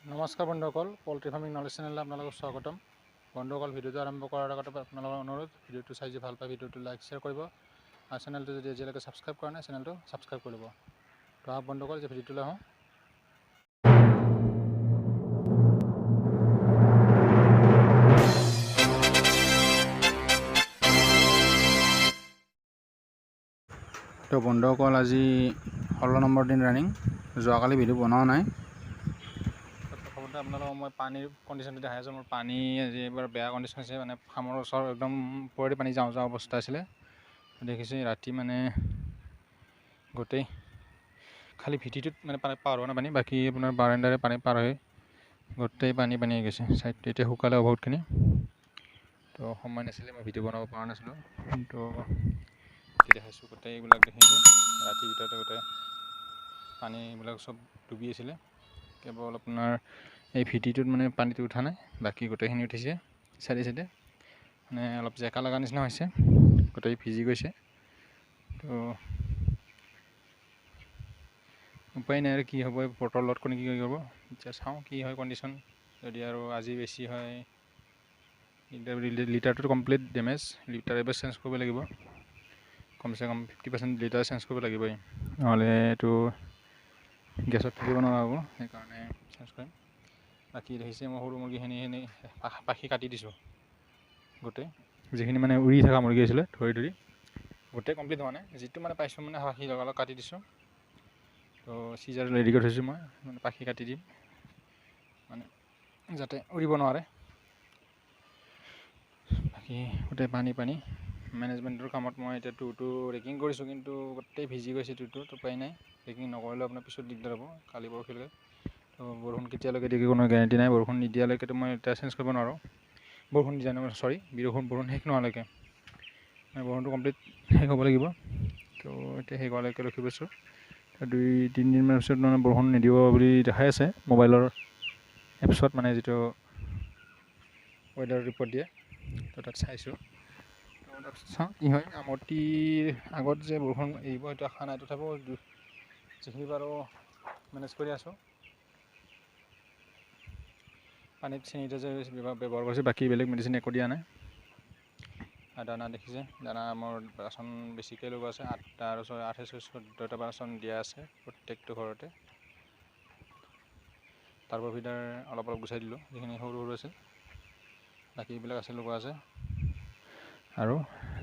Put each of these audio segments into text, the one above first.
নমস্কাৰ বন্ধুসকল, poultry farming knowledge চেনেললৈ আপোনালোকক স্বাগতম। বন্ধুসকল, ভিডিঅ'টো আৰম্ভ কৰাৰ আগতে আপোনালোকৰ অনুৰোধ, ভিডিঅ'টো চাই যদি ভাল পায় ভিডিঅ'টো লাইক শ্বেয়াৰ কৰিব আৰু চেনেলটো যদি এতিয়ালৈকে ছাবস্ক্ৰাইব কৰা নাই চেনেলটো ছাবস্ক্ৰাইব কৰিব। তো আহক বন্ধুসকল, যে ভিডিঅ'টোলৈ আহোঁ। তো বন্ধুসকল, আজি 16 নম্বৰ দিন ৰানিং। যোৱাকালি ভিডিঅ' বনোৱা নাই। প্ৰথমতে আপোনালোকক মই পানীৰ কণ্ডিশ্যনটো দেখাই আছোঁ। মোৰ পানী আজি এবাৰ বেয়া কণ্ডিশ্যন আছে, মানে ফাৰ্মৰ ওচৰত একদম ওপৰেদি পানী যাওঁ অৱস্থা আছিলে। দেখিছে ৰাতি মানে গোটেই খালি ভিটিটোত মানে পাৰ হোৱা নাই পানী, বাকী আপোনাৰ বাৰাণ্ডাৰে পানী পাৰ হৈ গোটেই পানী হৈ গৈছে। ছাইডটো এতিয়া শুকালে বহুতখিনি। তো সময় নাছিলে, মই ভিডিঅ' বনাব পৰা নাছিলোঁ। কিন্তু দেখাইছোঁ গোটেই এইবিলাক দেখিছে ৰাতিৰ ভিতৰতে গোটেই পানীবিলাক চব ডুবি আছিলে। কেৱল আপোনাৰ এই ভিটিটোত মানে পানীটো উঠা নাই, বাকী গোটেইখিনি উঠিছে চাইডে চাইডে। মানে অলপ জেকা লগা নিচিনা হৈছে, গোটেই ভিজি গৈছে। তো উপায় নাই আৰু কি হ'ব, বতৰৰ লগত কোনে কি কৰিব। এতিয়া চাওঁ কি হয় কণ্ডিশ্যন। যদি আৰু আজি বেছি হয়, লিটাৰটো কমপ্লিট ডেমেজ, লিটাৰ এবাৰ চেঞ্জ কৰিব লাগিব। কমচে কম 50% লিটাৰ চেঞ্জ কৰিব লাগিবই, নহ'লে এইটো গেছত থাকিব নোৱাৰা হ'ব। সেইকাৰণে চেঞ্জ কৰিম। বাকী দেখিছে মই সৰু মুৰ্গীখিনি পাখি কাটি দিছোঁ গোটেই, যিখিনি মানে উৰি থকা মুৰ্গী আছিলে ধৰি ধৰি গোটেই কমপ্লিট হোৱা নাই। যিটো মানে পাইছোঁ মানে পাখি লগালগ কাটি দিছোঁ। তো চিজাৰ ৰেডি কৰি থৈছোঁ মই, মানে পাখি কাটি দিম মানে যাতে উৰিব নোৱাৰে। বাকী গোটেই পানী মেনেজমেণ্টৰ কামত মই এতিয়া টুটো ৰেকিং কৰিছোঁ, কিন্তু গোটেই ভিজি গৈছে টুটো। উপায় নাই, ৰেকিং নকৰিলেও আপোনাৰ পিছত দিগদাৰ হ'ব কালি পৰহিলৈকে। তো বৰষুণ কেতিয়ালৈকে দিয়ে কোনো গেৰাণ্টি নাই। বৰষুণ নিদিয়ালৈকেতো মই এতিয়া চেঞ্জ কৰিব নোৱাৰোঁ। বৰষুণ বৰষুণ শেষ নোহোৱালৈকে বৰষুণটো কমপ্লিট শেষ হ'ব লাগিব। তো এতিয়া শেষ হোৱালৈকে ৰখি পাইছোঁ। 2-3 দিনমানৰ পিছত মানে বৰষুণ নিদিব বুলি দেখাই আছে মোবাইলৰ এপছত, মানে যিটো ৱেডাৰ ৰিপৰ্ট দিয়ে। তো তাত চাইছোঁ। তো তাৰপিছত চাওঁ কি হয়। আমতিৰ আগত যে বৰষুণ এৰিব সেইটো আশা নাই, তথাপিও যিখিনি বাৰু মেনেজ কৰি আছোঁ। পানীত চেনিটাইজাৰ ব্যৱহাৰ কৰিছোঁ, বাকী বেলেগ মেডিচিন একো দিয়া নাই। আৰু দানা দেখিছে, দানা মোৰ বাচন বেছিকৈ লগোৱা আছে, 8টা আৰু 14টা বাচন দিয়া আছে প্ৰত্যেকটো ঘৰতে। টাৰ্বো ফিডাৰ অলপ গুচাই দিলোঁ, যিখিনি সৰু আছিল। বাকী এইবিলাক আছে লগোৱা আছে, আৰু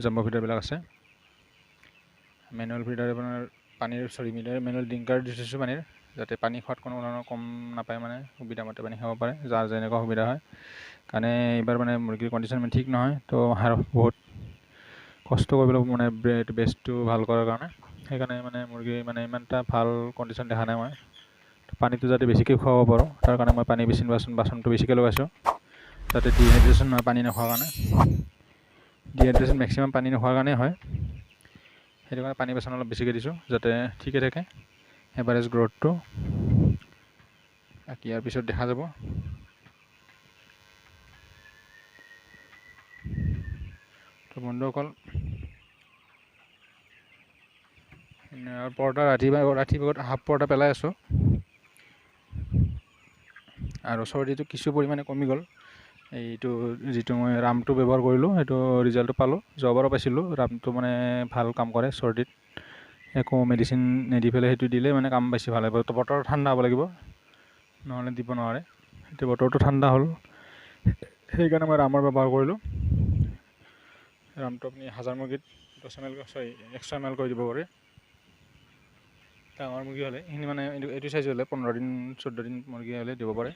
জাম্বো ফিডাৰবিলাক আছে। মেনুৱেল ফিডাৰ আপোনাৰ মেনুৱেল ড্ৰিংকাৰ দি থৈছোঁ পানীৰ, যাতে পানী খোৱাত কোনো ধৰণৰ কম নাপায়, মানে সুবিধা মতে পানী খাব পাৰে, যাৰ যেনেকুৱা সুবিধা হয়। কাৰণে এইবাৰ মানে মুৰ্গীৰ কণ্ডিশ্যন ইমান ঠিক নহয়। তো বহুত কষ্ট কৰিব লাগিব মানে বেষ্টটো ভাল কৰাৰ কাৰণে। সেইকাৰণে মানে মুৰ্গী মানে ইমান এটা ভাল কণ্ডিশ্যন দেখা নাই মই। পানীটো যাতে বেছিকৈ খুৱাব পাৰোঁ, তাৰ কাৰণে মই পানী বাচনটো বেছিকৈ লগাইছোঁ, যাতে ডিহাইড্ৰেশ্যন নহয় পানী নোখোৱাৰ কাৰণে। ডিহাইড্ৰেশ্যন মেক্সিমাম পানী নোখোৱাৰ কাৰণে হয়। সেইটো কাৰণে পানী বাচন অলপ বেছিকৈ দিছোঁ, যাতে ঠিকে থাকে এভাৰেজ গ্ৰ'থটো। বাকী ইয়াৰ পিছত দেখা যাব। তো বন্ধুসকল, পৰ্দা ৰাতিপুৱা হাফ পৰ্দা পেলাই আছোঁ, আৰু চৰ্দিটো কিছু পৰিমাণে কমি গ'ল। এইটো যিটো মই ৰামটো ব্যৱহাৰ কৰিলোঁ, সেইটো ৰিজাল্টটো পালোঁ। যোৱাবাৰো পাইছিলোঁ ৰামটো মানে ভাল কাম কৰে চৰ্দিত, একো মেডিচিন নিদি পেলাই সেইটো দিলে মানে কাম বেছি ভাল হ'ব। বতৰ ঠাণ্ডা হ'ব লাগিব, নহ'লে দিব নোৱাৰে। এতিয়া বতৰটো ঠাণ্ডা হ'ল, সেইকাৰণে মই ৰামৰ ব্যৱহাৰ কৰিলোঁ। ৰামটো আপুনি 1000 মুৰ্গীত 100 ml কৰি দিব পাৰে। ডাঙৰ মুৰ্গী হ'লে এইখিনি মানে এইটো চাইজ হ'লে 15 দিন 14 দিন মুৰ্গী হ'লে দিব পাৰে।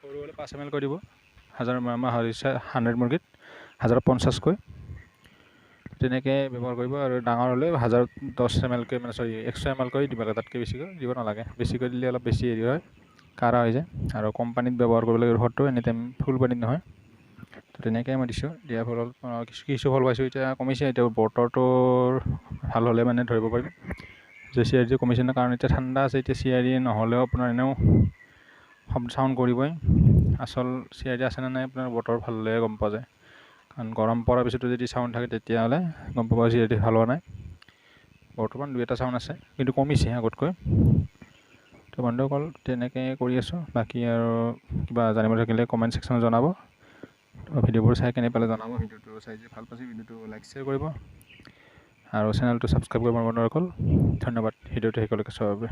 সৰু হ'লে 5 ml কৰি দিব। 100 মুৰ্গীত 1050কৈ তেনেকৈ ব্যৱহাৰ কৰিব। আৰু ডাঙৰ হ'লে 1010 ml-কৈ 100 ml কৰি দিব লাগে, তাতকৈ বেছিকৈ দিব নালাগে। বেছিকৈ দিলে অলপ বেছি হেৰি হয়, কাঢ়া হৈ যায়। আৰু কম পানীত ব্যৱহাৰ কৰিব লাগে ঔষধটো, এনি টাইম ফুল পানীত নহয়। তো তেনেকৈ মই দিছোঁ, দিয়াৰ ফলত কিছু ফল পাইছোঁ। এতিয়া কমিছে, এতিয়া বতৰটো ভাল হ'লে মানে ধৰিব পাৰিম যে CRD কমিছে ন। কাৰণ এতিয়া ঠাণ্ডা আছে, এতিয়া CRD নহ'লেও আপোনাৰ এনেও চাউণ্ড কৰিবই। আচল CRD আছে নে নাই আপোনাৰ বতৰ ভাল হ'লে গম পোৱা যায়। কাৰণ গৰম পৰাৰ পিছতো যদি চাউণ্ড থাকে তেতিয়াহ'লে গম পাব CRD ভাল হোৱা নাই। বৰ্তমান 2-এটা চাউণ্ড আছে, কিন্তু কমিছে আগতকৈ। তো তো বন্ধুসকল তেনেকৈ কৰি আছোঁ। বাকী আৰু কিবা জানিব থাকিলে কমেণ্ট ছেকশ্যনত জনাব। ভিডিঅ'বোৰ চাই কেনে পালে জনাব। ভিডিঅ'টো চাই যদি ভাল পাইছে ভিডিঅ'টো লাইক শ্বেয়াৰ কৰিব আৰু চেনেলটো ছাবস্ক্ৰাইব কৰিব বন্ধুসকল। ধন্যবাদ ভিডিঅ'টো শেষলৈকে চোৱাৰ বাবে।